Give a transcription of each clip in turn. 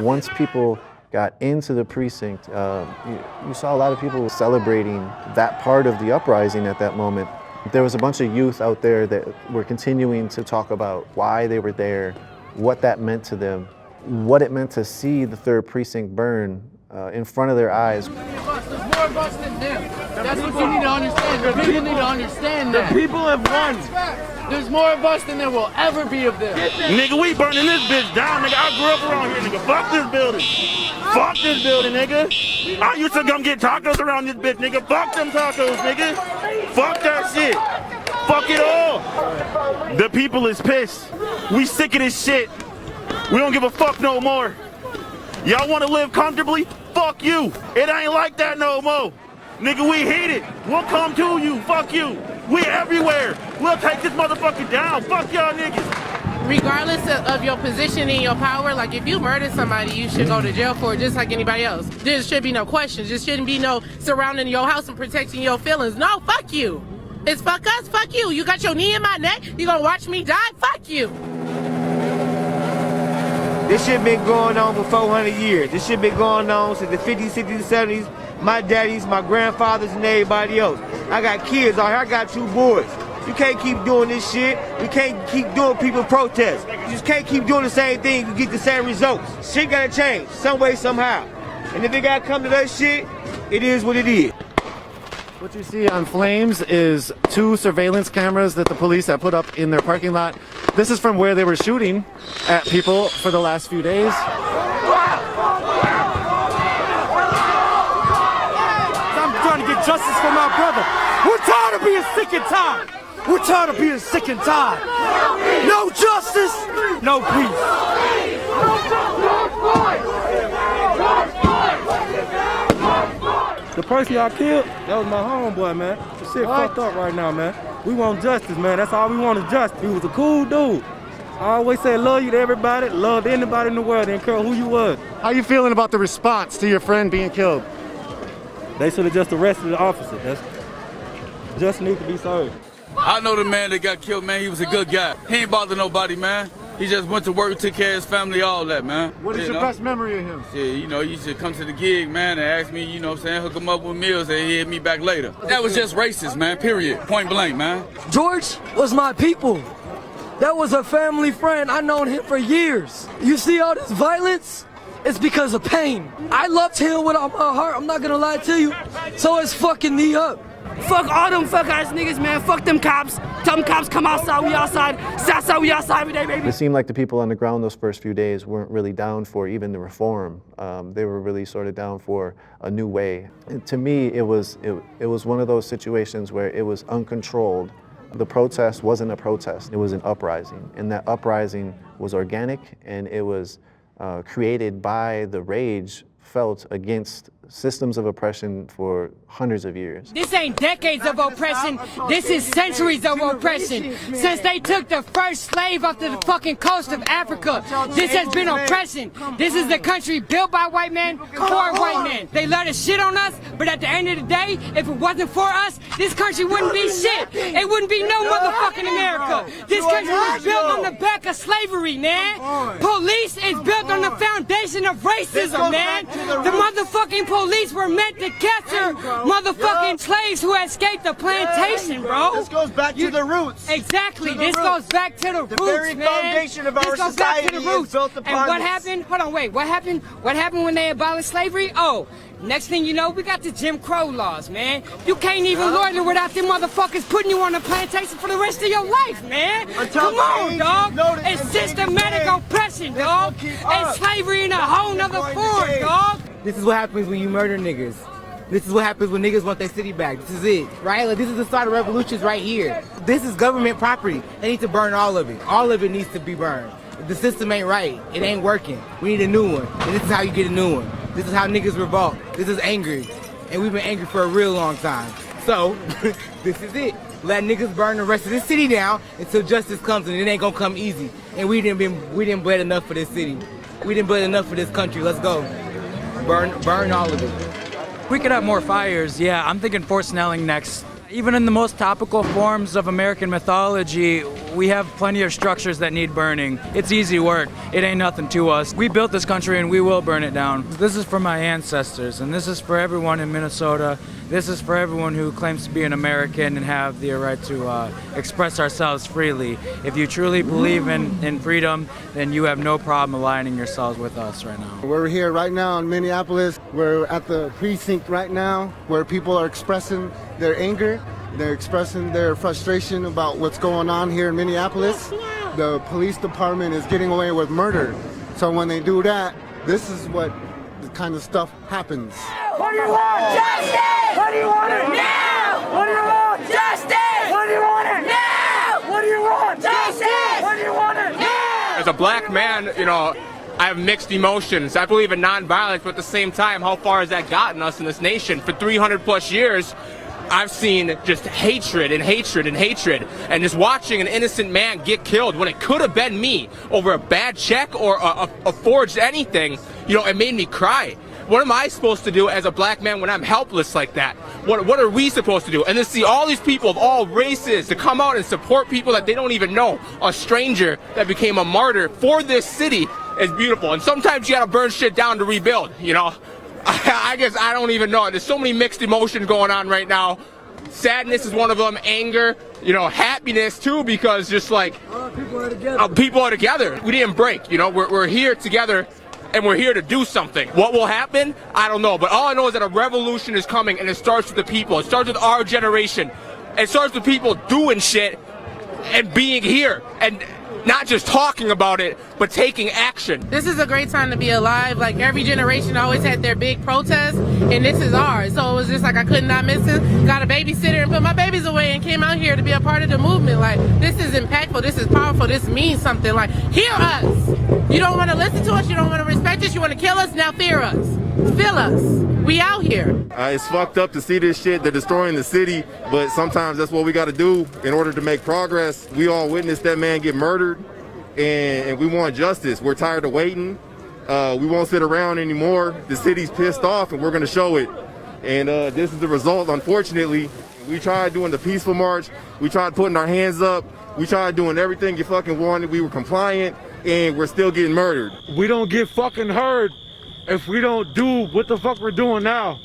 Once people got into the precinct, you saw a lot of people celebrating that part of the uprising at that moment. There was a bunch of youth out there that were continuing to talk about why they were there, what that meant to them, what it meant to see the 3rd precinct burn in front of their eyes. There's more of us than them. That's what you need to understand. The people need to understand that. The people have won. There's more of us than there will ever be of them. Nigga, we burning this bitch down, nigga. I grew up around here, nigga. Fuck this building. Fuck this building, nigga. I used to come get tacos around this bitch, nigga. Fuck them tacos, nigga. Fuck that shit. Fuck it all. The people is pissed. We sick of this shit. We don't give a fuck no more. Y'all want to live comfortably? Fuck you. It ain't like that no more. Nigga, we hate it. We'll come to you. Fuck you. We everywhere. We'll take this motherfucker down. Fuck y'all niggas. Regardless of your position and your power, like if you murder somebody, you should go to jail for it just like anybody else. There should be no questions. There shouldn't be no surrounding your house and protecting your feelings. No, fuck you. It's fuck us, fuck you. You got your knee in my neck? You gonna watch me die? Fuck you. This shit been going on for 400 years. This shit been going on since the 50s, 60s, 70s. My daddies, my grandfathers, and everybody else. I got kids out here. I got 2 boys. You can't keep doing this shit. You can't keep doing people protests. You just can't keep doing the same thing and get the same results. Shit gotta change, some way, somehow. And if it gotta come to that shit, it is what it is. What you see on flames is 2 surveillance cameras that the police have put up in their parking lot. This is from where they were shooting at people for the last few days. I'm trying to get justice for my brother. We're tired of being sick and tired. We're tired of being sick and tired. No justice, no peace. The person y'all killed, that was my homeboy, man. The shit fucked up right now, man. We want justice, man. That's all we want is justice. He was a cool dude. I always say love you to everybody, love anybody in the world, didn't care who you was. How you feeling about the response to your friend being killed? They should have just arrested the officer. That's just need to be served. I know the man that got killed, man. He was a good guy. He ain't bother nobody, man. He just went to work, took care of his family, all that, man. What is your best memory of him? Yeah, you know, he used to come to the gig, man, and ask me, you know what I'm saying, hook him up with meals, and he'd hit me back later. That was just racist, man, period. Point blank, man. George was my people. That was a family friend. I known him for years. You see all this violence? It's because of pain. I loved him with all my heart. I'm not gonna lie to you. So it's fucking me up. Fuck all them fuck ass niggas, man. Fuck them cops. Tell them cops come outside, we outside. Southside, we outside every day, baby. It seemed like the people on the ground those first few days weren't really down for even the reform. They were really sort of down for a new way. And to me, it was one of those situations where it was uncontrolled. The protest wasn't a protest, it was an uprising. And that uprising was organic, and it was created by the rage felt against systems of oppression for hundreds of years. This ain't decades of oppression, this is centuries of oppression. Since they took the first slave off to the fucking coast of Africa, this has been oppression. This is the country built by white men, for white men. They let us shit on us, but at the end of the day, if it wasn't for us, this country wouldn't be shit. It wouldn't be no motherfucking America. This country was built on the back of slavery, man. Police is built on the foundation of racism, man. The motherfucking police were meant to capture motherfucking slaves who escaped the plantation, bro. This goes back to the roots. Exactly. This goes back to the roots, very man. foundation of our society is built upon And what this. happened? Hold on, wait. What happened? What happened when they abolished slavery? Oh, next thing you know, we got the Jim Crow laws, man. You can't even loiter without them motherfuckers putting you on a plantation for the rest of your life, man. Come on, dog. It's systematic oppression, dog. And slavery in a whole nother form, dog. This is what happens when you murder niggas. This is what happens when niggas want their city back. This is it, right? Like, this is the start of revolutions right here. This is government property. They need to burn all of it. All of it needs to be burned. The system ain't right. It ain't working. We need a new one. And this is how you get a new one. This is how niggas revolt. This is angry. And we've been angry for a real long time. So, this is it. Let niggas burn the rest of this city down until justice comes, and it ain't gonna come easy. And we didn't bled enough for this city. We didn't bled enough for this country. Let's go. Burn all of it. We could have more fires, yeah. I'm thinking Fort Snelling next. Even in the most topical forms of American mythology, We have plenty of structures that need burning. It's easy work. It ain't nothing to us. We built this country and we will burn it down. This is for my ancestors, and this is for everyone in Minnesota. This is for everyone who claims to be an American and have the right to express ourselves freely. If you truly believe in freedom, then you have no problem aligning yourselves with us right now. We're here right now in Minneapolis. We're at the precinct right now where people are expressing their anger. They're expressing their frustration about what's going on here in Minneapolis. The police department is getting away with murder. So when they do that, this is what the kind of stuff happens. What do you want? Justice! What do you want it now? What do you want? Justice! What do you want it now? What do you want? Justice! What do you want it now? As a black man, you know, I have mixed emotions. I believe in nonviolence, but at the same time, how far has that gotten us in this nation? For 300 plus years, I've seen just hatred and hatred and hatred, and just watching an innocent man get killed when it could have been me over a bad check or a forged anything, you know, it made me cry. What am I supposed to do as a black man when I'm helpless like that? What are we supposed to do? And to see all these people of all races to come out and support people that they don't even know, a stranger that became a martyr for this city is beautiful. And sometimes you gotta burn shit down to rebuild, you know? I guess I don't even know. There's so many mixed emotions going on right now. Sadness is one of them, anger, you know, happiness too, because just like people are together. We didn't break, you know, we're here together. And we're here to do something. What will happen? I don't know. But all I know is that a revolution is coming, and it starts with the people. It starts with our generation. It starts with people doing shit and being here. And not just talking about it, but taking action. This is a great time to be alive. Like, every generation always had their big protests, and this is ours. So it was just like I could not miss it. Got a babysitter and put my babies away and came out here to be a part of the movement. Like, this is impactful. This is powerful. This means something. Like, hear us. You don't want to listen to us. You don't want to respect us. You want to kill us. Now fear us. Feel us. We out here. It's fucked up to see this shit. They're destroying the city, but sometimes that's what we got to do in order to make progress. We all witnessed that man get murdered, and we want justice. We're tired of waiting. We won't sit around anymore. The city's pissed off, and we're going to show it. And this is the result, unfortunately. We tried doing the peaceful march. We tried putting our hands up. We tried doing everything you fucking wanted. We were compliant, and we're still getting murdered. We don't get fucking heard if we don't do what the fuck we're doing now.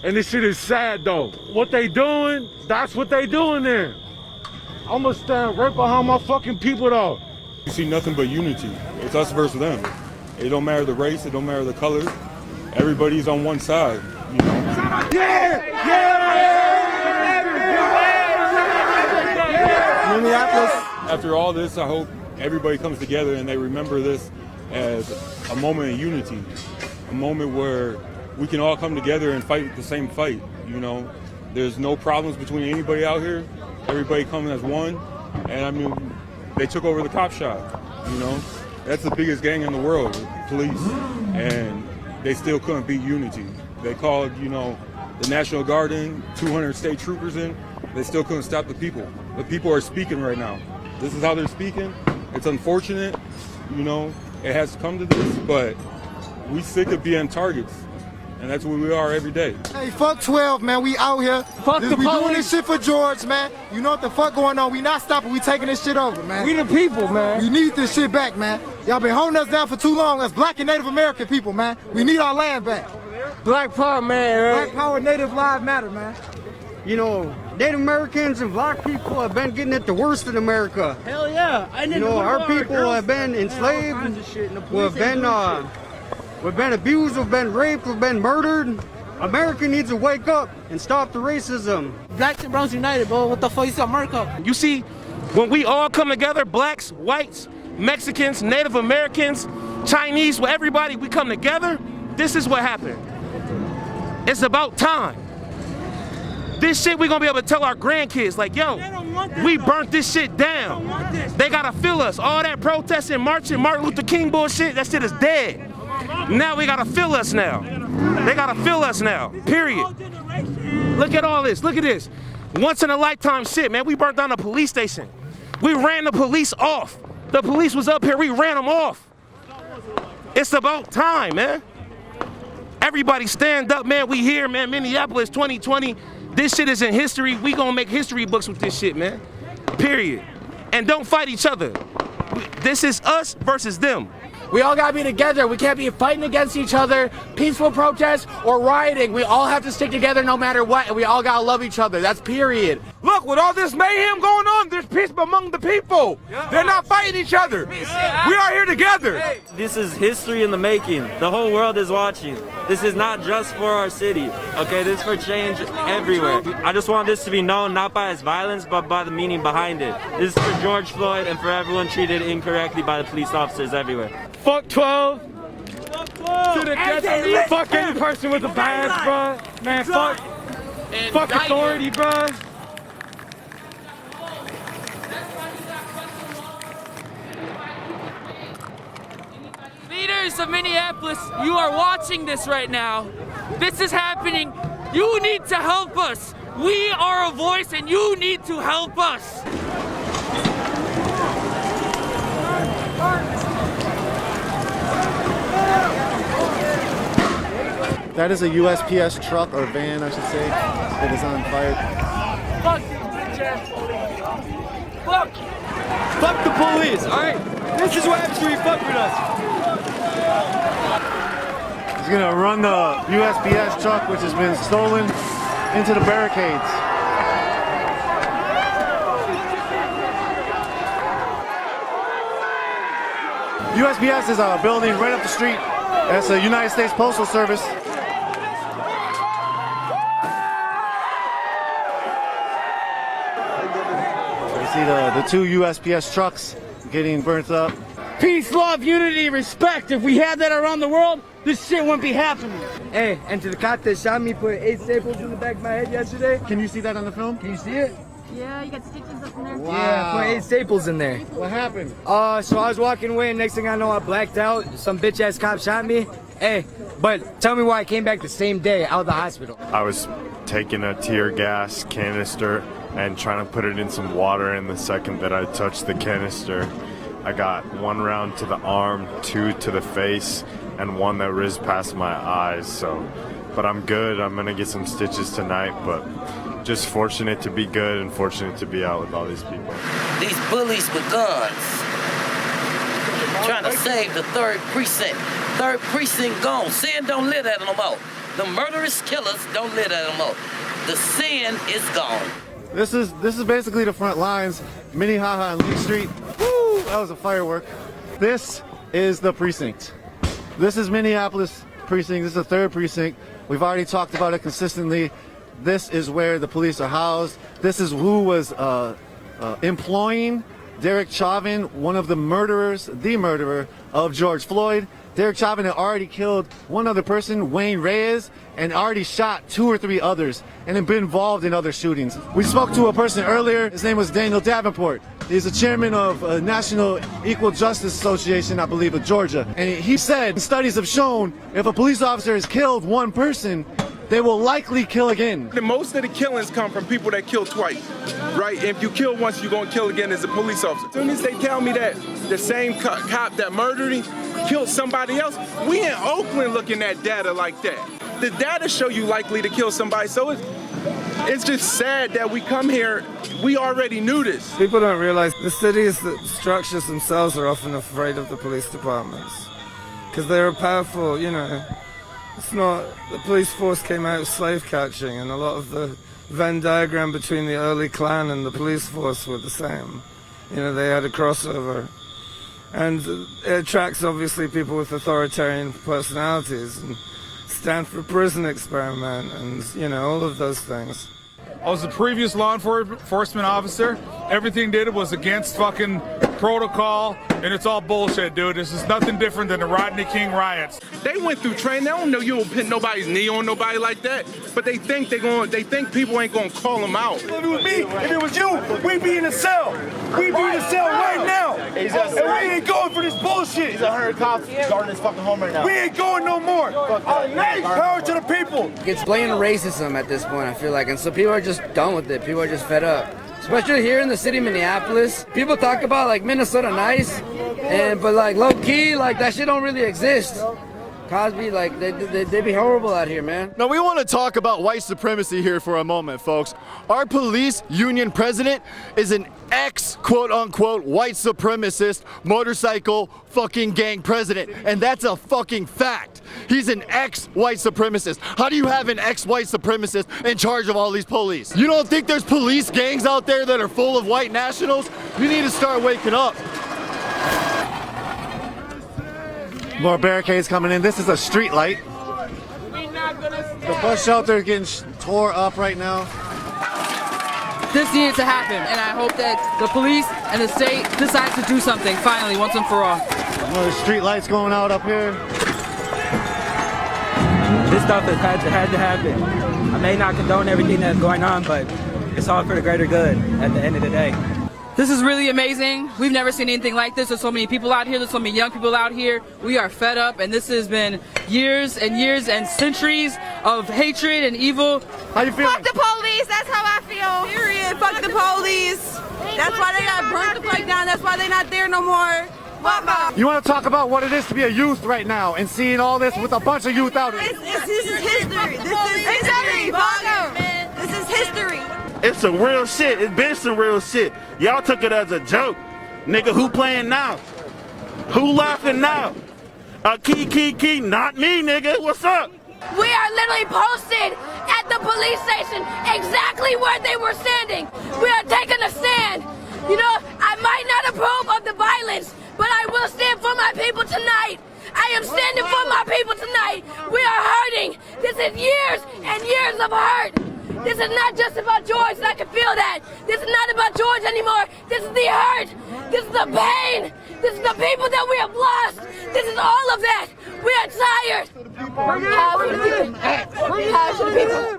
And this shit is sad though. What they doing, that's what they doing there. I'ma stand right behind my fucking people though. You see nothing but unity. It's us versus them. It don't matter the race, it don't matter the color. Everybody's on one side, you know. Minneapolis. After all this, I hope everybody comes together and they remember this as a moment of unity. A moment where we can all come together and fight the same fight, you know. There's no problems between anybody out here. Everybody coming as one. And I mean, they took over the cop shop, you know. That's the biggest gang in the world, police. And they still couldn't beat unity. They called, you know, the National Guard in, 200 state troopers in. They still couldn't stop the people. The people are speaking right now. This is how they're speaking. It's unfortunate, you know, it has come to this, but we sick of being targets, and that's what we are every day. Hey, fuck 12, man. We out here. Fuck the We doing police. this shit for George, man. You know what the fuck going on. We not stopping. We taking this shit over, man. We the people, man. We need this shit back, man. Y'all been holding us down for too long as black and Native American people, man. We need our land back. Black power, man. Black power, Native lives matter, man. You know, Native Americans and black people have been getting it the worst in America. Hell yeah. You know, our people have been enslaved, we've been abused, we've been raped, we've been murdered. America needs to wake up and stop the racism. Blacks and Browns united, bro. What the fuck is America? You see, when we all come together, blacks, whites, Mexicans, Native Americans, Chinese, with everybody, we come together, this is what happened. It's about time. This shit we gonna be able to tell our grandkids, like, yo, we burnt this shit down. They gotta feel us. All that protesting, marching, Martin Luther King bullshit, that shit is dead. Now we gotta feel us now. They gotta feel us now, period. Look at all this, look at this. Once in a lifetime shit, man. We burnt down a police station. We ran the police off. The police was up here, we ran them off. It's about time, man. Everybody stand up, man. We here, man. Minneapolis 2020. This shit is in history. We gonna make history books with this shit, man. Period. and don't fight each other. This is us versus them. We all gotta be together. We can't be fighting against each other, peaceful protests or rioting. We all have to stick together no matter what, and we all gotta love each other. That's period. Look, with all this mayhem going on, there's peace among the people. They're not fighting each other. We are here together. This is history in the making. The whole world is watching. This is not just for our city, okay? This is for change everywhere. I just want this to be known not by its violence, but by the meaning behind it. This is for George Floyd and for everyone treated incorrectly by the police officers everywhere. Fuck 12. To the death. Fuck any person with a badge, bro. Man, fuck authority, bro. Leaders of Minneapolis, you are watching this right now. This is happening. You need to help us. We are a voice and you need to help us. That is a USPS truck, or van I should say, that is on fire. Fuck you, bitch ass police. Fuck the police, alright? This is what happens when you fuck with us. He's gonna run the USPS truck, which has been stolen, into the barricades. USPS is a building right up the street. That's the United States Postal Service. You see the two USPS trucks getting burnt up. Peace, love, unity, respect. If we had that around the world, this shit wouldn't be happening. Hey, and to the cop that shot me, put 8 staples in the back of my head yesterday. Can you see that on the film? Can you see it? Yeah, you got stitches up in there. Wow. Yeah, I put 8 staples in there. What happened? So I was walking away, and next thing I know, I blacked out. Some bitch ass cop shot me. Hey, but tell me why I came back the same day out of the hospital. I was taking a tear gas canister and trying to put it in some water, and the second that I touched the canister, I got 1 round to the arm, 2 to the face, and 1 that rizzed past my eyes. But I'm good. I'm gonna get some stitches tonight, but just fortunate to be good and fortunate to be out with all these people. These bullies with guns trying to save the 3rd precinct. 3rd precinct gone. Sin don't live there no more. The murderous killers don't live there no more. The sin is gone. This is basically the front lines. Minnehaha and Lee Street. Woo! That was a firework. This is the precinct. This is Minneapolis precinct. This is the 3rd precinct. We've already talked about it consistently. This is where the police are housed. This is who was employing Derek Chauvin, one of the murderers, the murderer of George Floyd. Derek Chauvin had already killed 1 other person, Wayne Reyes, and already shot 2 or 3 others, and had been involved in other shootings. We spoke to a person earlier. His name was Daniel Davenport. He's the chairman of National Equal Justice Association, I believe, of Georgia. And he said studies have shown if a police officer has killed 1 person, they will likely kill again. Most of the killings come from people that kill twice, right? If you kill once, you're gonna kill again as a police officer. As soon as they tell me that the same cop that murdered him killed somebody else, we in Oakland looking at data like that. The data show you likely to kill somebody, so it's just sad that we come here, we already knew this. People don't realize the cities, the structures themselves are often afraid of the police departments because they're powerful, you know. It's not, the police force came out of slave catching, and a lot of the Venn diagram between the early Klan and the police force were the same. You know, they had a crossover. And it attracts obviously people with authoritarian personalities, and Stanford Prison Experiment, and you know, all of those things. I was a previous law enforcement officer. Everything did was against fucking protocol, and it's all bullshit, dude. This is nothing different than the Rodney King riots. They went through training. They don't know you don't pin nobody's knee on nobody like that. But they think people ain't gonna call them out. If it was me, if it was you, we'd be in a cell. We'd be in a cell right now. And we ain't going for this bullshit. He's 100 cops guarding his fucking home right now. We ain't going no more. Power to the people. It's blatant racism at this point, I feel like. And so people are just done with it. People are just fed up. Especially here in the city of Minneapolis. People talk about like Minnesota nice, but like low key, like that shit don't really exist. Cosby, like, they be horrible out here, man. Now, we want to talk about white supremacy here for a moment, folks. Our police union president is an ex-quote-unquote white supremacist motorcycle fucking gang president, and that's a fucking fact. He's an ex-white supremacist. How do you have an ex-white supremacist in charge of all these police? You don't think there's police gangs out there that are full of white nationals? You need to start waking up. More barricades coming in. This is a street light. The bus shelter is getting tore up right now. This needs to happen, and I hope that the police and the state decides to do something finally, once and for all. More street lights going out up here. This stuff has had to happen. I may not condone everything that's going on, but it's all for the greater good at the end of the day. This is really amazing. We've never seen anything like this. There's so many people out here. There's so many young people out here. We are fed up, and this has been years and years and centuries of hatred and evil. How you feeling? Fuck the police. That's how I feel. Period. Fuck the police. That's why they got burnt the place down. That's why they're not there no more. You want to talk about what it is to be a youth right now and seeing all this with a bunch of youth out here? This is history. This is history. This is history. It's some real shit. It's been some real shit. Y'all took it as a joke. Nigga, who playing now? Who laughing now? Key, not me, nigga. What's up? We are literally posted at the police station exactly where they were standing. We are taking a stand. You know, I might not approve of the violence, but I will stand for my people tonight. I am standing for my people tonight. We are hurting. This is years and years of hurt. This is not just about George, and I can feel that. This is not about George anymore. This is the hurt. This is the pain. This is the people that we have lost. This is all of that. We are tired.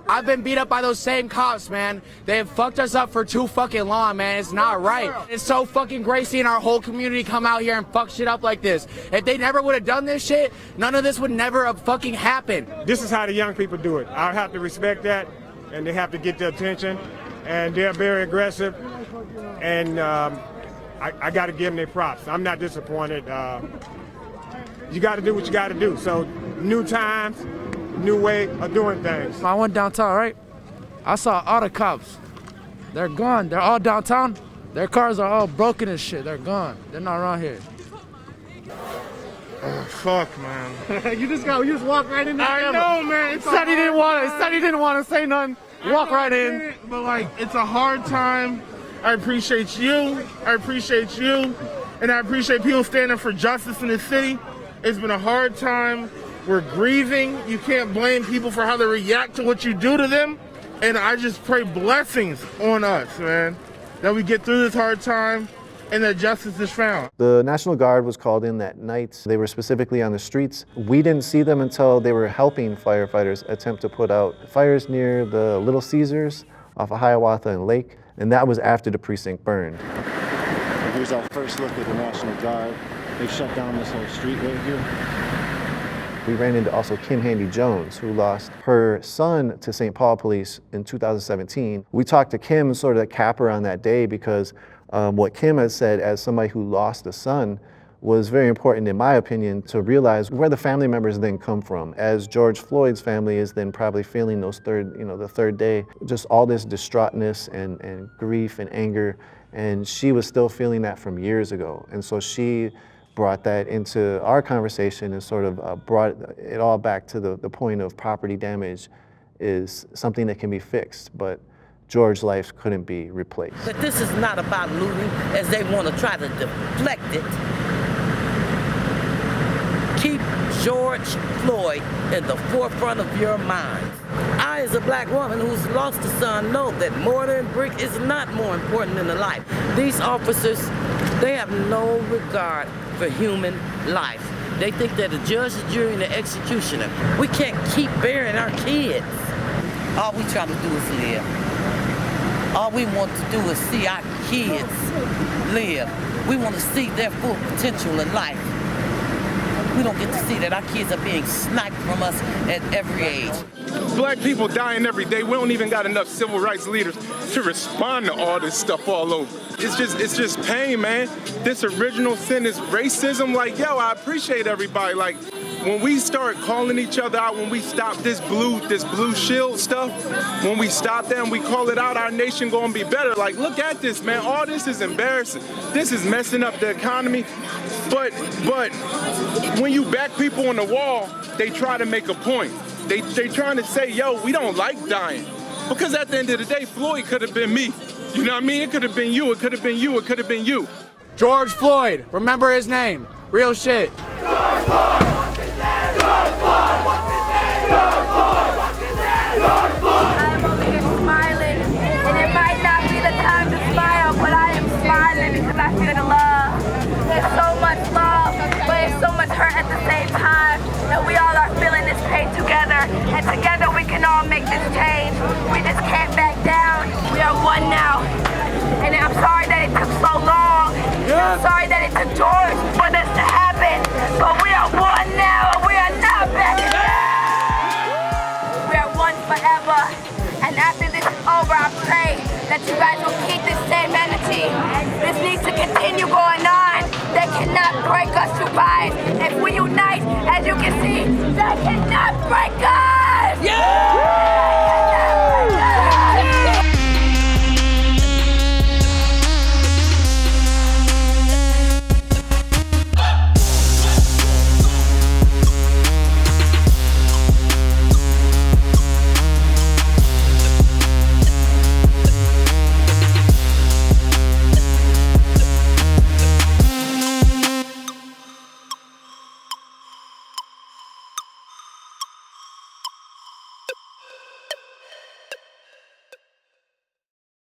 I've been beat up by those same cops, man. They have fucked us up for too fucking long, man. It's not right. It's so fucking great seeing our whole community come out here and fuck shit up like this. If they never would have done this shit, none of this would never have fucking happened. This is how the young people do it. I have to respect that, and they have to get the attention, and they're very aggressive, and I got to give them their props. I'm not disappointed. You got to do what you got to do. So new times, new way of doing things. I went downtown, right? I saw all the cops. They're gone. They're all downtown. Their cars are all broken and shit. They're gone. They're not around here. Oh, fuck, man. You just walk right in. I know, man. Said he didn't want to say nothing. Walk right in. But like, it's a hard time. I appreciate you. I appreciate you. And I appreciate people standing for justice in the city. It's been a hard time. We're grieving. You can't blame people for how they react to what you do to them. And I just pray blessings on us, man. That we get through this hard time and that justice is found. The National Guard was called in that night. They were specifically on the streets. We didn't see them until they were helping firefighters attempt to put out fires near the Little Caesars off of Hiawatha and Lake, and that was after the precinct burned. Here's our first look at the National Guard. They shut down this whole street right here. We ran into also Kim Handy Jones, who lost her son to St. Paul police in 2017. We talked to Kim, sort of the capper on that day, because what Kim has said as somebody who lost a son was very important, in my opinion, to realize where the family members then come from. As George Floyd's family is then probably feeling the third day, just all this distraughtness and grief and anger, and she was still feeling that from years ago. And so she brought that into our conversation and sort of brought it all back to the point of property damage is something that can be fixed, but George's life couldn't be replaced. But this is not about looting as they want to try to deflect it. Keep George Floyd in the forefront of your mind. I, as a black woman who's lost a son, know that mortar and brick is not more important than the life. These officers, they have no regard for human life. They think they're the judge, the jury, and the executioner. We can't keep burying our kids. All we try to do is live. All we want to do is see our kids live. We want to see their full potential in life. We don't get to see that our kids are being sniped from us at every age. Black people dying every day. We don't even got enough civil rights leaders to respond to all this stuff all over. It's just pain, man. This original sin is racism. Like, yo, I appreciate everybody. Like, when we start calling each other out, when we stop this blue shield stuff, when we stop that and we call it out, our nation gonna be better. Like, look at this, man. All this is embarrassing. This is messing up the economy. But when you back people on the wall, they try to make a point. They trying to say, yo, we don't like dying. Because at the end of the day, Floyd could have been me. You know what I mean? It could have been you, it could have been you, it could have been you. George Floyd, remember his name. Real shit. George Floyd! George Floyd! George Floyd! George Floyd! I'm over here smiling, and it might not be the time to smile, but I am smiling because I feel the love. There's so much love, but there's so much hurt at the same time, that we all are feeling this pain together, and together we can all make this change. We just can't back down. We are one now, and I'm sorry that it took so long. I'm sorry that it took George for this to happen, but we are one now, and we are not backing down. We are one forever, and after this is over, I pray that you guys will keep this same energy. This needs to continue going on. They cannot break us, you guys. If we unite, as you can see, they cannot break us.